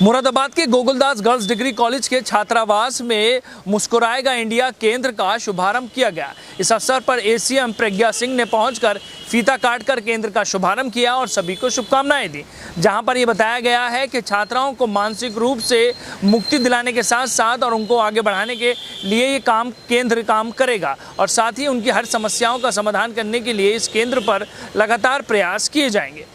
मुरादाबाद के Gokuldas girls degree college के छात्रावास में मुस्कुराएगा इंडिया केंद्र का शुभारंभ किया गया। इस अवसर पर एसीएम प्रज्ञा सिंह ने पहुंचकर फीता काटकर केंद्र का शुभारंभ किया और सभी को शुभकामनाएं दी। जहां पर यह बताया गया है कि छात्राओं को मानसिक रूप से मुक्ति दिलाने के साथ साथ और उनको आगे बढ़ाने के लिए ये केंद्र काम करेगा और साथ ही उनकी हर समस्याओं का समाधान करने के लिए इस केंद्र पर लगातार प्रयास किए जाएंगे।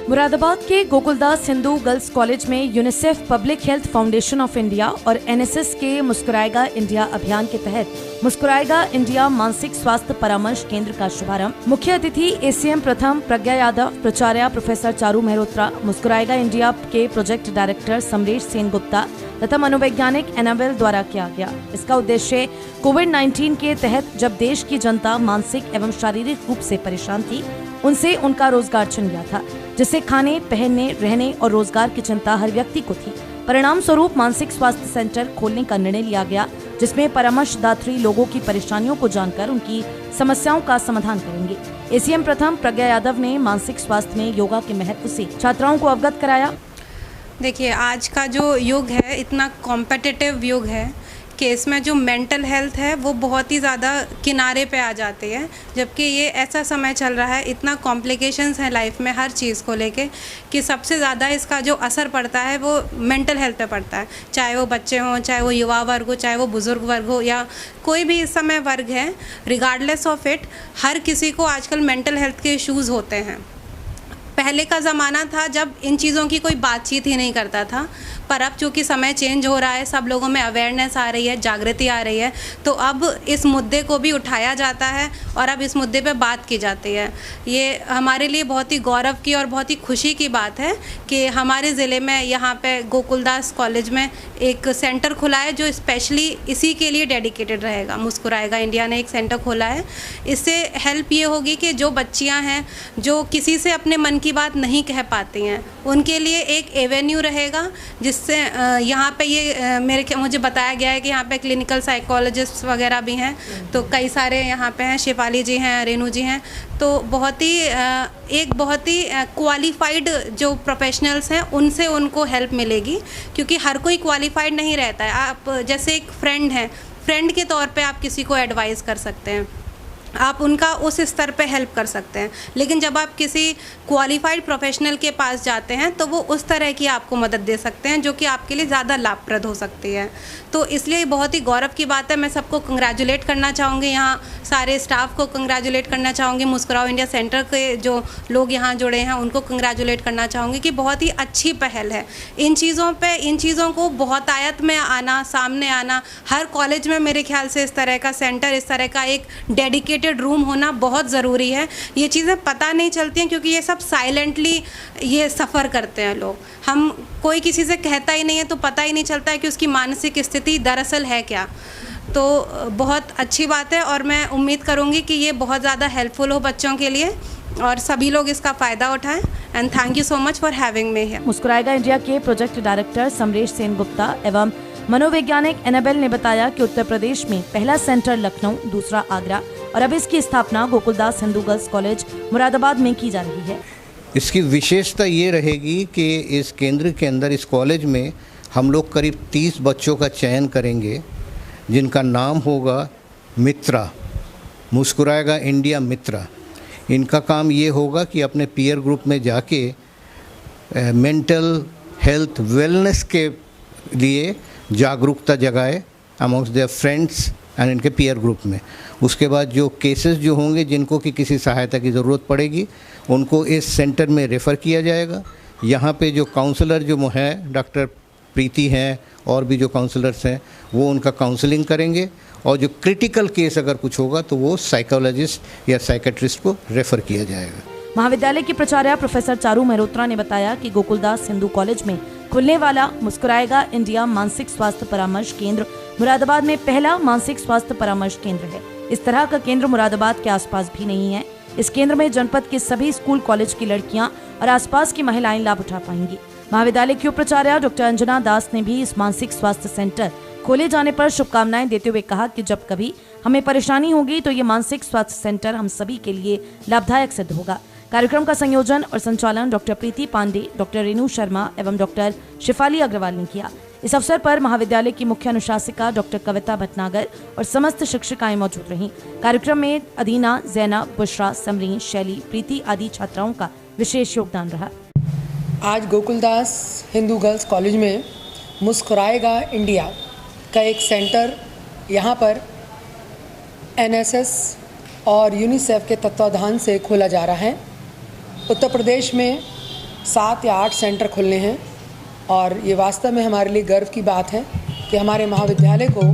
मुरादाबाद के गोकुलदास हिंदू गर्ल्स कॉलेज में UNICEF public health foundation of India और एनएसएस के मुस्कुराएगा इंडिया अभियान के तहत मुस्कुराएगा इंडिया मानसिक स्वास्थ्य परामर्श केंद्र का शुभारंभ मुख्य अतिथि एसीएम प्रथम प्रज्ञा यादव, प्राचार्य प्रोफेसर चारू मेहरोत्रा, मुस्कुराएगा इंडिया के प्रोजेक्ट डायरेक्टर समरेश सेनगुप्ता तथा मनोवैज्ञानिक एनाबेल द्वारा किया गया। इसका उद्देश्य कोविड-19 के तहत जब देश की जनता मानसिक एवं शारीरिक रूप से परेशान थी, उनसे उनका रोजगार छिन गया था, जिससे खाने, पहनने, रहने और रोजगार की चिंता हर व्यक्ति को थी। परिणाम स्वरूप मानसिक स्वास्थ्य सेंटर खोलने का निर्णय लिया गया, जिसमें परामर्शदात्री लोगों की परेशानियों को जानकर उनकी समस्याओं का समाधान करेंगे। एसीएम प्रथम प्रज्ञा यादव ने मानसिक स्वास्थ्य में योगा के महत्व से छात्राओं को अवगत कराया। देखिए, आज का जो युग है इतना कॉम्पिटिटिव युग है कि इसमें जो मेंटल हेल्थ है वो बहुत ही ज़्यादा किनारे पे आ जाती है, जबकि ये ऐसा समय चल रहा है, इतना कॉम्प्लिकेशंस हैं लाइफ में हर चीज़ को लेके कि सबसे ज़्यादा इसका जो असर पड़ता है वो मेंटल हेल्थ पे पड़ता है। चाहे वो बच्चे हों, चाहे वो युवा वर्ग हो, चाहे वो बुज़ुर्ग वर्ग हो या कोई भी इस समय वर्ग है, रिगार्डलेस ऑफ इट, हर किसी को आजकल मेंटल हेल्थ के इश्यूज़ होते हैं। पहले का ज़माना था जब इन चीज़ों की कोई बातचीत ही नहीं करता था, पर अब चूँकि समय चेंज हो रहा है, सब लोगों में अवेयरनेस आ रही है, जागृति आ रही है, तो अब इस मुद्दे को भी उठाया जाता है और अब इस मुद्दे पे बात की जाती है। ये हमारे लिए बहुत ही गौरव की और बहुत ही खुशी की बात है कि हमारे ज़िले में यहाँ पे गोकुलदास कॉलेज में एक सेंटर खुला है जो स्पेशली इसी के लिए डेडिकेटेड रहेगा। मुस्कुराएगा इंडिया ने एक सेंटर खोला है। इससे हेल्प ये होगी कि जो बच्चियाँ हैं जो किसी से अपने मन की बात नहीं कह पाती हैं, उनके लिए एक एवेन्यू रहेगा, जिससे यहाँ पे ये मुझे बताया गया है कि यहाँ पे क्लिनिकल साइकोलॉजिस्ट वगैरह भी हैं, तो कई सारे यहाँ पे हैं, शिफाली जी हैं, रेनू जी हैं, तो बहुत ही क्वालिफाइड जो प्रोफेशनल्स हैं उनसे उनको हेल्प मिलेगी, क्योंकि हर कोई क्वालिफाइड नहीं रहता है। आप जैसे एक फ्रेंड हैं, फ्रेंड के तौर पे आप किसी को एडवाइस कर सकते हैं, आप उनका उस स्तर पे हेल्प कर सकते हैं, लेकिन जब आप किसी क्वालिफाइड प्रोफेशनल के पास जाते हैं तो वो उस तरह की आपको मदद दे सकते हैं जो कि आपके लिए ज़्यादा लाभप्रद हो सकती है। तो इसलिए बहुत ही गौरव की बात है। मैं सबको कंग्रेचुलेट करना चाहूँगी, यहाँ सारे स्टाफ को कंग्रेचुलेट करना चाहूँगी, मुस्कुराओ इंडिया सेंटर के जो लोग यहाँ जुड़े हैं उनको कंग्रेचुलेट करना चाहूँगी कि बहुत ही अच्छी पहल है। इन चीज़ों को बहुत आयत में आना, सामने आना, हर कॉलेज में मेरे ख्याल से इस तरह का सेंटर, इस तरह का एक डेडिकेटेड रूम होना बहुत ज़रूरी है। ये चीज़ें पता नहीं चलती हैं क्योंकि ये सब साइलेंटली ये सफ़र करते हैं लोग। हम कोई किसी से कहता ही नहीं है तो पता ही नहीं चलता है कि उसकी मानसिक स्थिति दरअसल है क्या। तो बहुत अच्छी बात है और मैं उम्मीद करूँगी कि ये बहुत ज़्यादा हेल्पफुल हो बच्चों के लिए और सभी लोग इसका फ़ायदा उठाएं। And thank you so much for having me here. Muskurayega India के प्रोजेक्ट डायरेक्टर समरेश सेनगुप्ता एवं मनोवैज्ञानिक एनाबेल ने बताया कि उत्तर प्रदेश में पहला सेंटर लखनऊ, दूसरा आगरा और अब इसकी स्थापना गोकुलदास हिंदू गर्ल्स कॉलेज मुरादाबाद में की जा रही है। इसकी विशेषता ये रहेगी कि इस केंद्र के अंदर, इस कॉलेज में हम लोग करीब 30 बच्चों का चयन करेंगे जिनका नाम होगा मित्रा, मुस्कुराएगा इंडिया मित्रा। इनका काम ये होगा कि अपने पीयर ग्रुप में जाके मेंटल हेल्थ वेलनेस के लिए जागरूकता जगाए अमॉन्ग्स देयर फ्रेंड्स एंड इनके पीयर ग्रुप में। उसके बाद जो केसेस जो होंगे जिनको कि किसी सहायता की ज़रूरत पड़ेगी उनको इस सेंटर में रेफ़र किया जाएगा। यहाँ पे जो काउंसलर जो है, डॉक्टर प्रीति हैं और भी जो काउंसलर्स हैं, वो उनका काउंसलिंग करेंगे और जो क्रिटिकल केस अगर कुछ होगा तो वो साइकोलॉजिस्ट या साइकेट्रिस्ट को रेफ़र किया जाएगा। महाविद्यालय की प्राचार्य प्रोफेसर चारू मेहरोत्रा ने बताया कि गोकुलदास हिंदू कॉलेज में खुलने वाला मुस्कुराएगा इंडिया मानसिक स्वास्थ्य परामर्श केंद्र मुरादाबाद में पहला मानसिक स्वास्थ्य परामर्श केंद्र है। इस तरह का केंद्र मुरादाबाद के आसपास भी नहीं है। इस केंद्र में जनपद के सभी स्कूल कॉलेज की लड़कियां और आसपास की महिलाएं लाभ उठा पाएंगी। महाविद्यालय की उपाचार्य डॉक्टर अंजना दास ने भी इस मानसिक स्वास्थ्य सेंटर खोले जाने पर शुभकामनाएं देते हुए कहा कि जब कभी हमें परेशानी होगी तो ये मानसिक स्वास्थ्य सेंटर हम सभी के लिए लाभदायक सिद्ध होगा। कार्यक्रम का संयोजन और संचालन डॉक्टर प्रीति पांडे, डॉक्टर रेणु शर्मा एवं डॉक्टर शिफाली अग्रवाल ने किया। इस अवसर पर महाविद्यालय की मुख्य अनुशासिका डॉक्टर कविता भटनागर और समस्त शिक्षिकाएं मौजूद रहीं। कार्यक्रम में अदीना, जैना, बुशरा, समरीन, शैली, प्रीति आदि छात्राओं का विशेष योगदान रहा। आज गोकुलदास हिंदू गर्ल्स कॉलेज में मुस्कुराएगा इंडिया का एक सेंटर यहाँ पर एनएसएस और यूनिसेफ के तत्वाधान से खोला जा रहा है। उत्तर प्रदेश में 7 या 8 सेंटर खुलने हैं और ये वास्तव में हमारे लिए गर्व की बात है कि हमारे महाविद्यालय को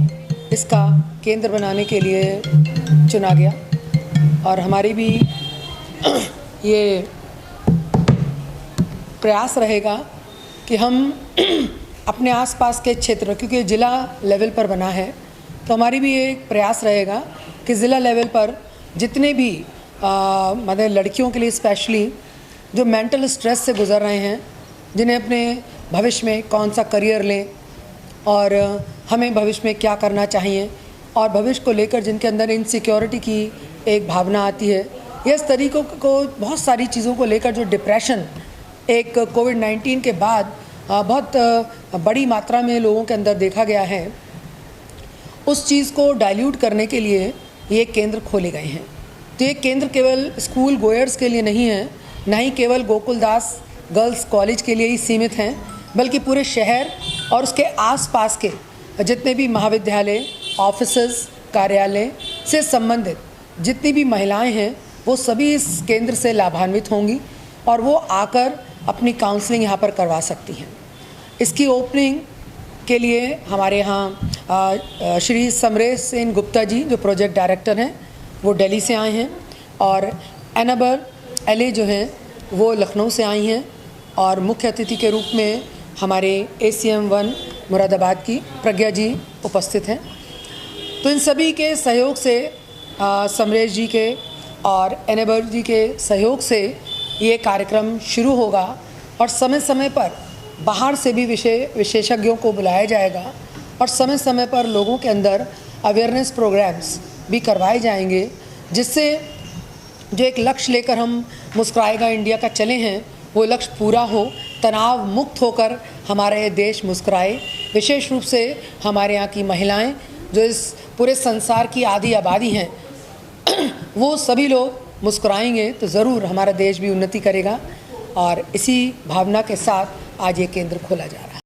इसका केंद्र बनाने के लिए चुना गया। और हमारी भी ये प्रयास रहेगा कि हम अपने आसपास के क्षेत्र, क्योंकि ज़िला लेवल पर बना है, तो हमारी भी एक प्रयास रहेगा कि ज़िला लेवल पर जितने भी मतलब लड़कियों के लिए स्पेशली जो मेंटल स्ट्रेस से गुज़र रहे हैं, जिन्हें अपने भविष्य में कौन सा करियर लें और हमें भविष्य में क्या करना चाहिए, और भविष्य को लेकर जिनके अंदर इनसिक्योरिटी की एक भावना आती है, इस तरीक़ों को बहुत सारी चीज़ों को लेकर जो डिप्रेशन एक कोविड-19 के बाद बहुत बड़ी मात्रा में लोगों के अंदर देखा गया है, उस चीज़ को डाइल्यूट करने के लिए ये केंद्र खोले गए हैं। तो ये केंद्र केवल स्कूल गोयर्स के लिए नहीं है, ना ही केवल गोकुलदास गर्ल्स कॉलेज के लिए ही सीमित हैं, बल्कि पूरे शहर और उसके आसपास के जितने भी महाविद्यालय, ऑफिसेस, कार्यालय से संबंधित जितनी भी महिलाएं हैं, वो सभी इस केंद्र से लाभान्वित होंगी और वो आकर अपनी काउंसलिंग यहाँ पर करवा सकती हैं। इसकी ओपनिंग के लिए हमारे यहाँ श्री समरेश सेन गुप्ता जी जो प्रोजेक्ट डायरेक्टर हैं, वो दिल्ली से आए हैं, और एनाबर एले जो हैं वो लखनऊ से आई हैं, और मुख्य अतिथि के रूप में हमारे ACM 1 मुरादाबाद की प्रज्ञा जी उपस्थित हैं। तो इन सभी के सहयोग से, समरेश जी के और एनाबर जी के सहयोग से ये कार्यक्रम शुरू होगा, और समय समय पर बाहर से भी विशेषज्ञों को बुलाया जाएगा, और समय समय पर लोगों के अंदर अवेयरनेस प्रोग्राम्स भी करवाए जाएंगे, जिससे जो एक लक्ष्य लेकर हम मुस्कुराएगा इंडिया का चले हैं, वो लक्ष्य पूरा हो, तनाव मुक्त होकर हमारा ये देश मुस्कुराए। विशेष रूप से हमारे यहाँ की महिलाएं जो इस पूरे संसार की आधी आबादी हैं, वो सभी लोग मुस्कुराएंगे तो ज़रूर हमारा देश भी उन्नति करेगा। और इसी भावना के साथ आज ये केंद्र खोला जा रहा है।